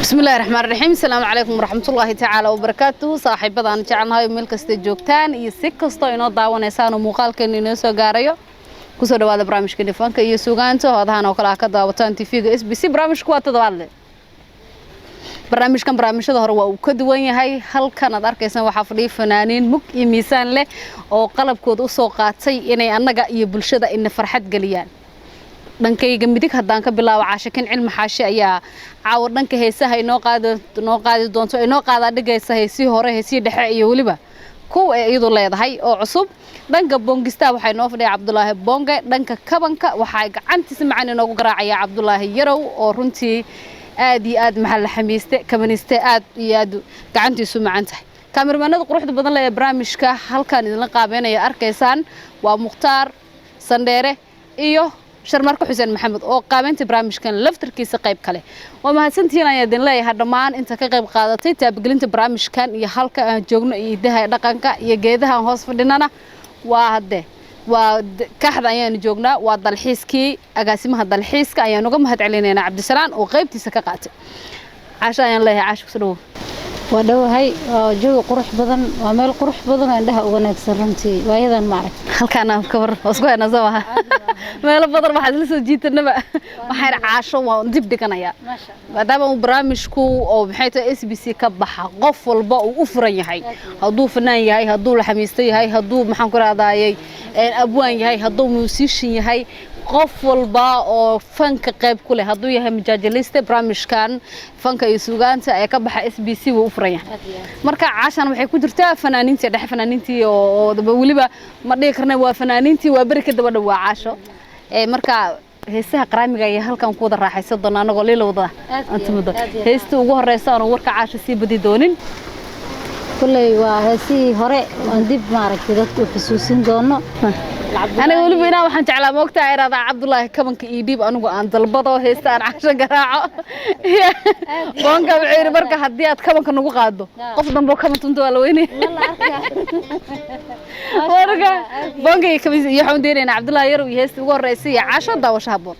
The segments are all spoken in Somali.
بسم الله الرحمن الرحيم السلام عليكم ورحمة الله تعالى وبركاته صاحب بدن جعلنا ملك استجوبتان يسكستو إنه دعونا ومقال كن ينسو قاريو كسر هذا برامج كني فانك يسوقانته هذا أنا وكلا كذا وتانتي في SBS برامج قوات دوالة برامج كم برامج ظهر وكدوين هاي هل كان دار كيسنا وحفلي فنانين مك يميسان له أو قلب كود وسوقات سي إني أنا جا يبلشة إن فرحت جليان dhankayga midig hadaan ka bilaabo caashakin cilmi xaashi ayaa caawir dhanka heesaha inoo qaadi doonto inoo qaada dhigaysa heesii hore heesii dhexe iyo waliba kuwa ay iyadu leedahay oo cusub dhanka boongista waxay noo fadhiya Cabdullaahi Bonge dhanka kabanka waxay gacantiisa macaan inoogu garaacaya Cabdullaahi Yarow oo runtii aad iyo aad maxal xamiiste kabaniste aad iyo aad gacantiisu macaan tahay kaamirmanada quruxda badan leh barnaamijka halkan idin la qaabeynaya arkaysaan waa Mukhtaar Sandheere iyo شرمارك حسين محمد أو قامنت برامج كان لفتر كيس قيب كله وما هسنتين يا دين لا هالرمان أنت كقيب قادتي تبقى أنت برامج كان يحلك جوجنا يدها دقنك يجيدها هوس فديننا وهده وكحدا يعني جوجنا والحيس كي أقاسمها الحيس كأي نقوم هتعلننا عبد السلام وغيبتي سكقات عشان الله عاش بسلوه ودو هاي جو قروح بدن وعمل قروح بدن عندها أغنية سرنتي وأيضا معك هل كان كبر أسقى نزوها ما يلا بدر ما حد لسه جيت النبأ ما حير عاشوا وندب دكنا يا بعدين برامجكو أو بحيث SBS كبحة قفل بقى وأفرن هاي هدو فنان هاي هدو الحميستي هاي هدو محنكر هذا أبوان هاي هدو موسيقي هاي قفل با أو فنك قيب كله هدو يهم مجاجليست برامج كان فنك يسوقان سأكبح SBS وأفريا مركا عشان وحي كدرتا فنانينتي دح فنانينتي أو وليبا مرة كرنا وفنانينتي وبركة دبنا وعاشو مركا هسه قرامي جاي هل كان كود راح يصدنا أنا قليل وضع أنت مضى هسه وجه الرئيسان وورك عاش سي بدي دونين كل وهسي هراء وندب معرك كده وحسوسين دونه أنا أقول بينا وحنت على مقطع هذا عبد الله كمان كيديب أنا عند البضة هستان عشان جراعة بانك بعير بركة هديات كمان كانوا قادو قصداً بو كمان تنتو علويني بركة بانك كمان يحون ديرين عبد الله يروي هست وقول رئيسية 10 دواش هبون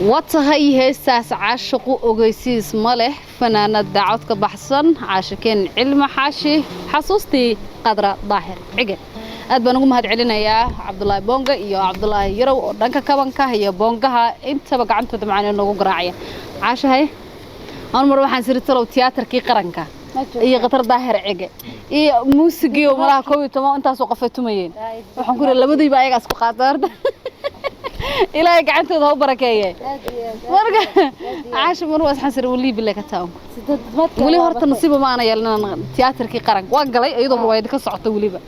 وطهي هيساس عاشقو اوغيسيس ماله فنانة دعوت كبحسن عاشقين علم حاشي حصوصتي قدرة ظاهر عقل aad baan ugu mahad celinayaa Cabdullaahi Bonga iyo Cabdullaahi Yarow oo dhanka kabanka iyo Bongaha intaba gacantooda macaan nagu garaacaya caashahay aan mar waxaan siri talow tiyaatarkii qaranka iyo qatar daahir cige iyo muusigiyo malaha 12 intaas oo qofay tumayeen waxaan ku labadiiba ayaga isku qaadaarda ilaahay gacantooda ha barakeeyay marka caasho mar waas xasir wali bilaa ka taam wali horta nasiib ma ana yeelana tiyaatarkii qaranka waa galay iyadoo ruwaayad ka socota waliba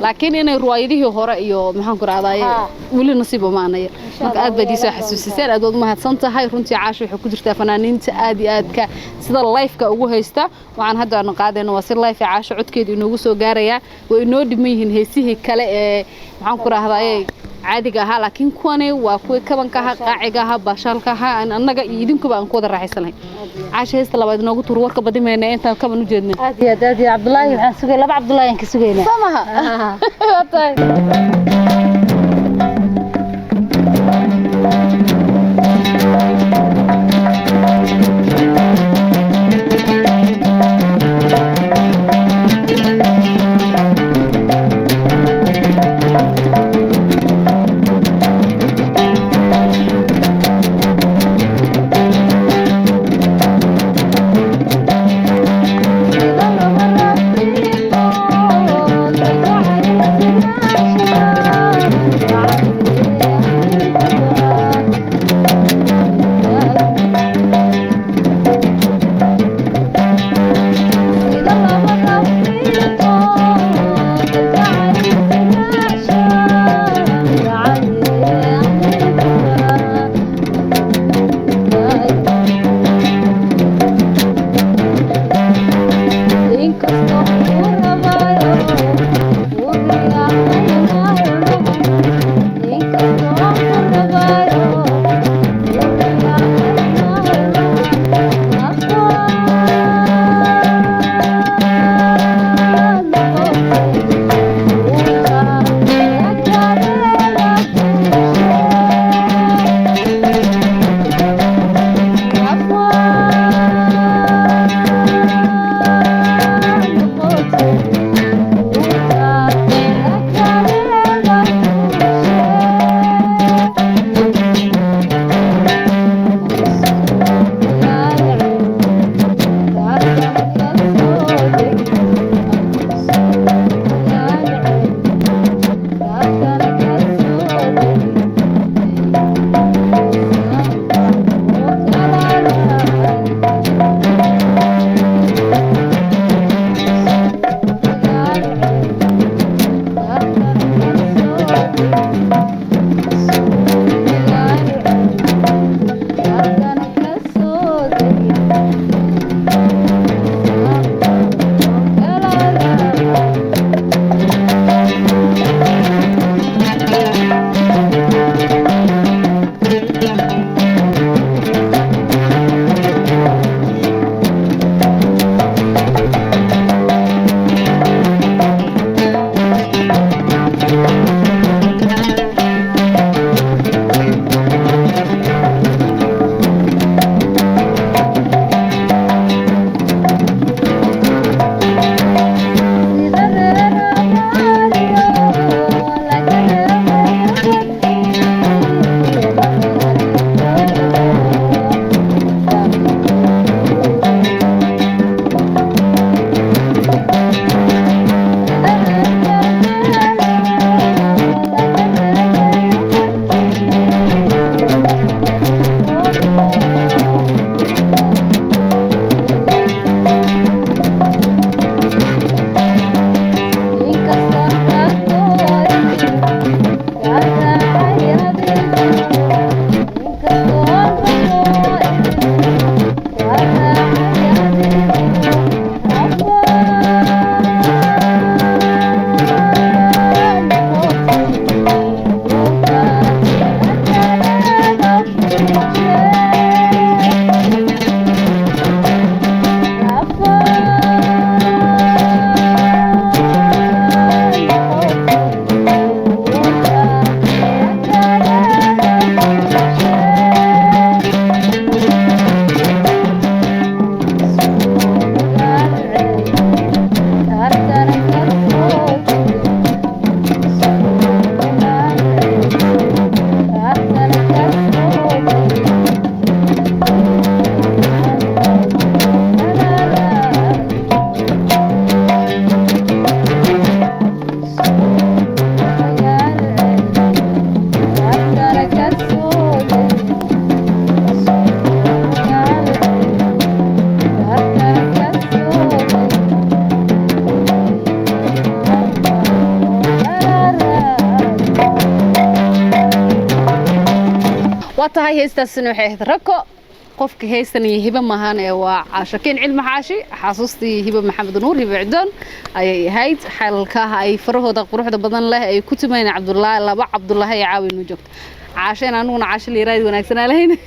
laakiin inay ruwaayadihii hore iyo maxaan ku raadayay wali nasiib ma ana yeel marka aad baad isoo xasuusiseen aad ma hadsan tahay runtii caasho waxay ku jirtaa fanaaniinta aad iyo aad ka sida live-ka ugu haysta waxaan hadda aan qaadayno waa si live caasho codkeedu inoogu soo gaaraya way inoo dhiman yihiin heesihii kale ee maxaan ku raadayay عادي ها لكن كوني وكوي كمان كها قاعدة ها بشال كها أنا يدينكم بقى نقدر راح يسلم عاش هيست لما بدنا نقول تروح كبدي من أنت كمان وجدنا عادي عبد الله عن سوق لا عبد الله ينك سوقينا سامها طيب واتهاي هيستا سنو حيث ركو قفك هيستني هبة مهان وعاشكين علم حاشي حاسوستي هبة محمد نور هبة عدن أي هايت حالكاها أي فره ده قروح ده بدن له أي كتبين عبد الله لبع عبد الله يعاون وجوت عشان أنا عاش اللي رايد ونكسنا لهين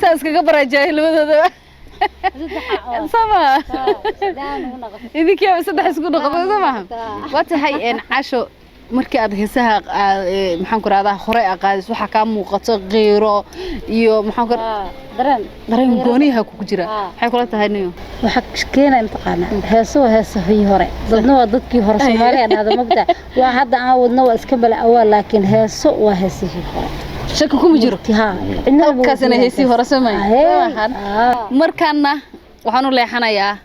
ساسك قبر جاهل وده سما إذا كيف صدق سكون قبل سما واتهاي إن عاشو markii aad heesaha maxaan ku raadaha hore aqaadis waxa ka muuqato qeyro iyo maxaan ku dareen gooniha ku jira waxay kula tahay niyo waxa keenay imtixaana heesaha hore dadna waa dadkii hore Soomaaliya aad magta waa hadda aan wadno waa iska bala awal laakiin heeso waa heesihii hore shaki kuma jiro inna kaasina heesihii hore samay markaana waxaan u leexanayaa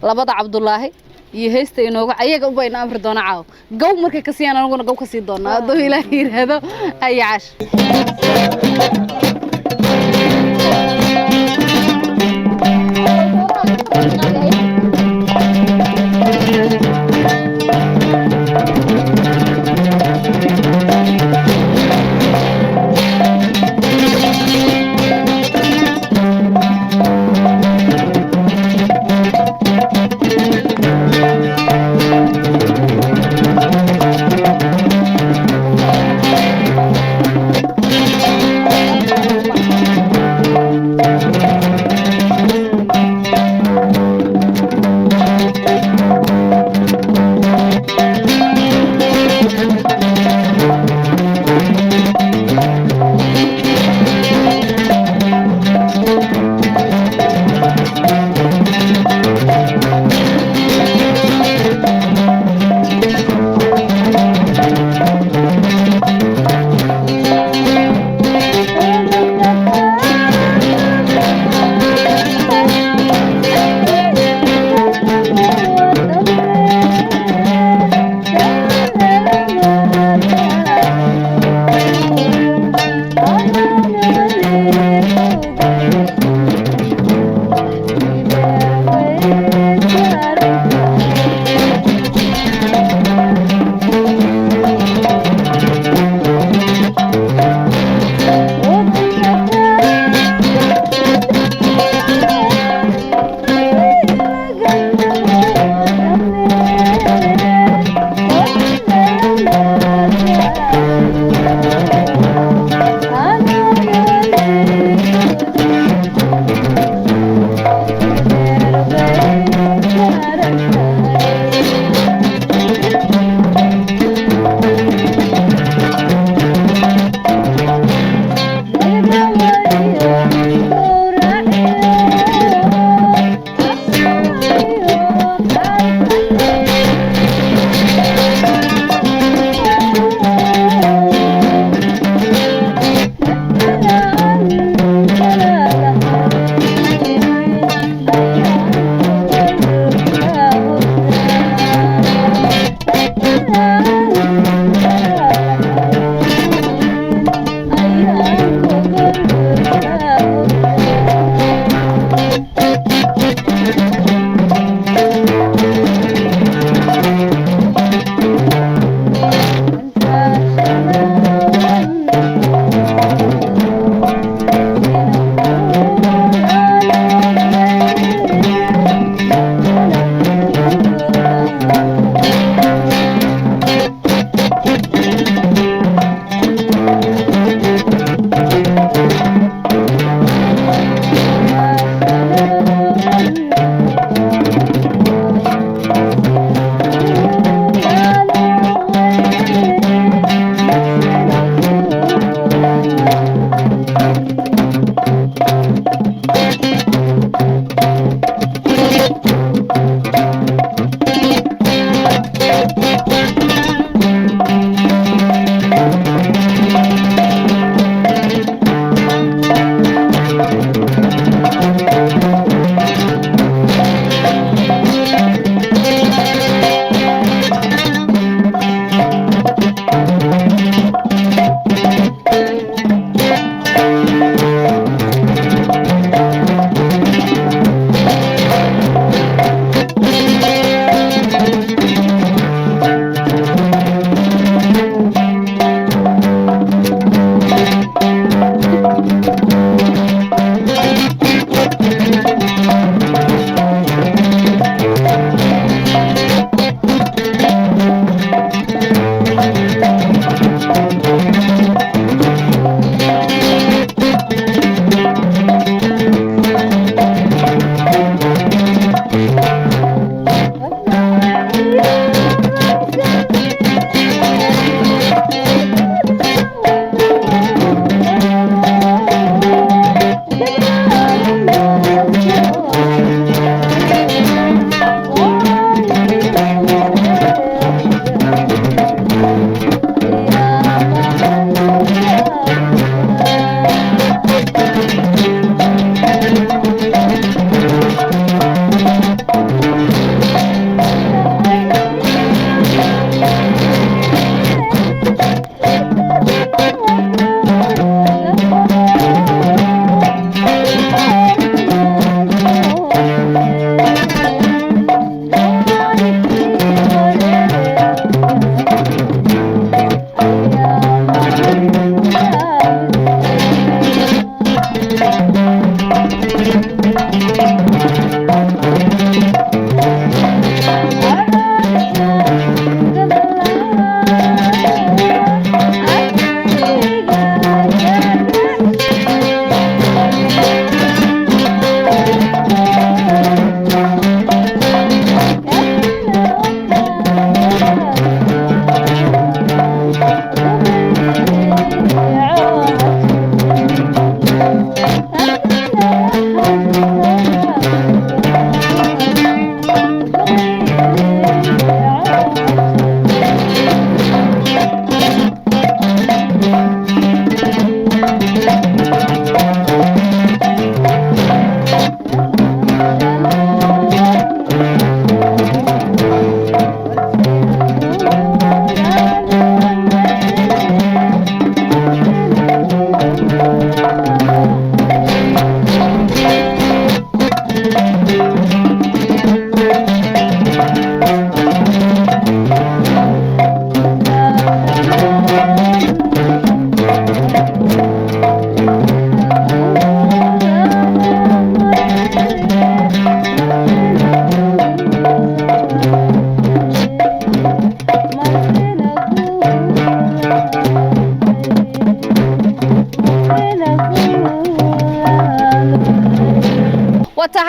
labada Cabdullaahi iyo heesta inooga ayaga u bayna amri doona caaw gow markay ka siiyaan anaguna gow ka sii doona adoo ilaahay yiraahdo ay caash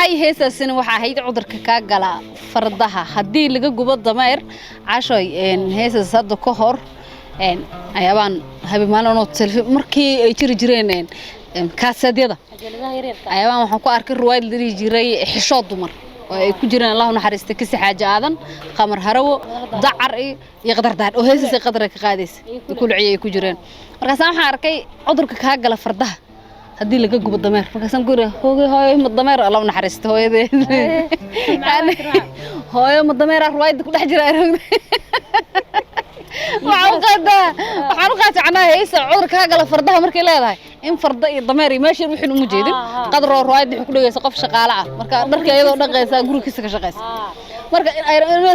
tahay heesaasina waxaa ahayd cudurka kaa gala fardaha haddii laga gubo dameer cashoy heesaas hadda ka hor ayaabaan habimaalinoo markii ay jiri jireen kaasadyada ayaabaan waxaan ku arkay ruwaayad la dhihi jiray xishood dumar oo ay ku jireen Allahu naxariista kasi xaaja aadan qamar harawo dacar iyo qadardaar oo heesaas qadar ka qaadaysa ku luciyay ku jireen markaas waxaan arkay cudurka kaa gala fardaha haddii laga gubo dameer markaasaan ku yiri hooyo ma dameer Allahu naxariista hooyadeed hooyo ma dameer ruwaayad ku dhex jira waxaan qaatay anaa heesa cudurka kaa gala fardaha markay leedahay in farda iyo dameer meesha wixii uma jeedin qadar oo ruwaayad ku dhageysa qof shaqaale ah marka dharka iyadoo dhaqaysa gurigiisa ka shaqaysa marka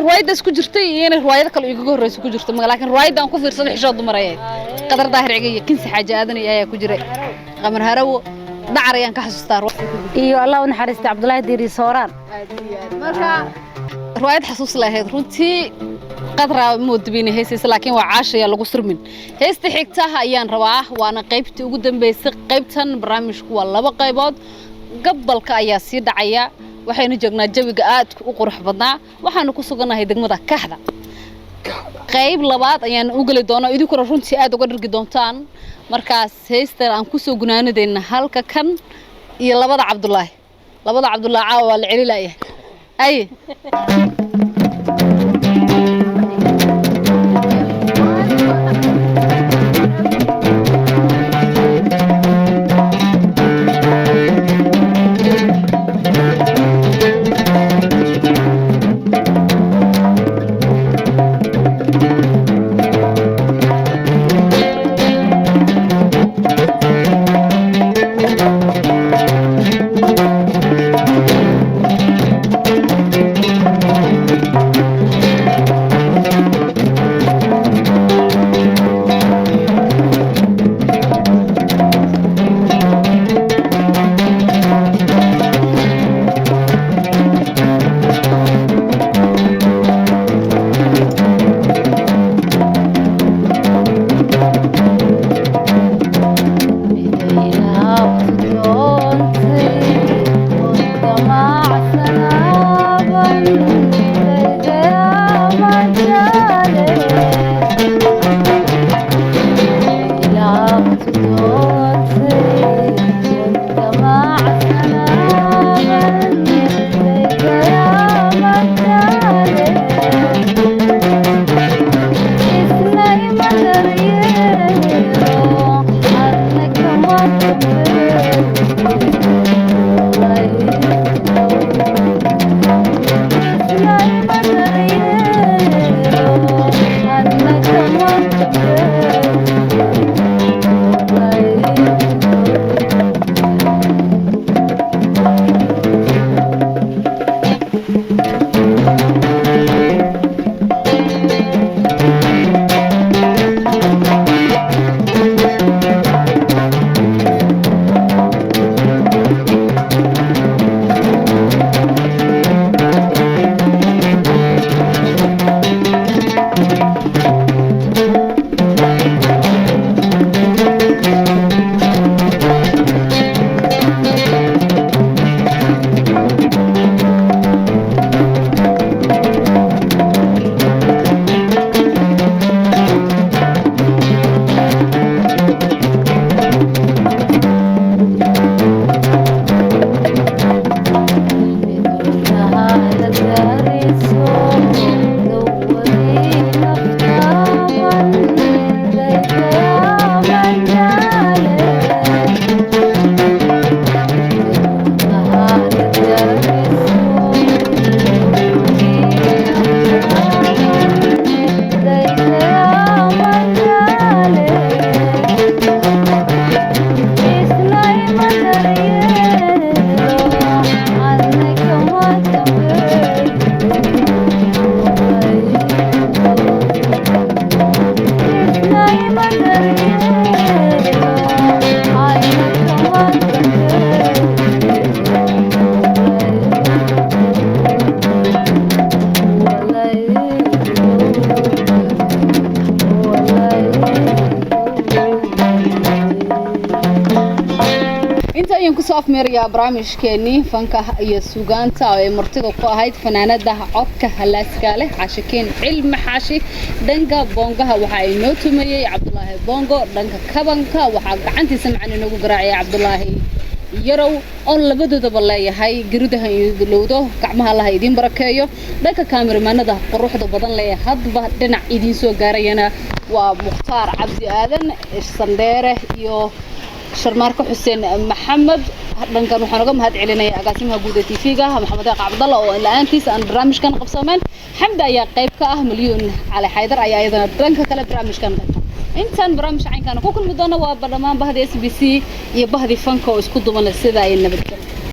ruwaayadaas ku jirtay iyo ruwaayad kale iga horeysa ku jirto laakiin ruwaayadaan ku fiirsaday xishood dumar ay qadar daahir ciga kinsi xaaja aadan ayaa ku jiray qamar harawo dacar ayaan ka xasuustaa iyo Allahu naxariista Cabdullaahi Diiri Sooraan marka ruwaayad xasuus lahayd runtii qadra moodbiin heesay laakiin waa caashaya lagu surmin heesta xigtaha ayaan rabaa waana qaybtii ugu dambeysay qaybtan barnaamijku waa laba qaybood gabalka ayaa sii dhacaya waxaynu joognaa jawiga aad u qurux badnaa waxaanu ku suganahay degmada Kaxda qayb labaad ayaan u gali doonaa idinkuna runtii aad uga dhirgi doontaan markaas heestan aan ku soo gunaanadeyna halka kan iyo labada Cabdullaahi waa la celilayaa ay kusoo afmeerayaa barnaamijkeenii fanka iyo suugaanta oo ay martida ku ahayd fanaanada codka halaaska leh Caashikeen Cilmi Xaashi dhanka boongaha waxa ay noo tumayay Cabdullaahi Bongo dhanka kabanka waxa gacantiisa macna nagu garaacay Cabdullaahi yarow oo labadoodaba leeyahay garidaha iyo lowdo gacmaha la idin barakeeyo dhanka kaamiramanada quruxda badan leeyahay hadba dhinac idin soo gaarayana waa Mukhtaar Cabdi Aadan Sandheere iyo شرمارك حسين محمد دنكان waxaan uga mahad celinayaa agaasimaha guud ee TV-ga Maxamed Cabdalla oo ilaantiisa aan barnaamijkan qabsameen xamda ayaa qayb ka ah milyan cali xaydar ayaa iyadana dhanka kale barnaamijkan intaan barnaamij caynkan ku kulmi doona waa badhamaan bahda SBC iyo bahdi fanka oo isku duban sida ay nabadgelyo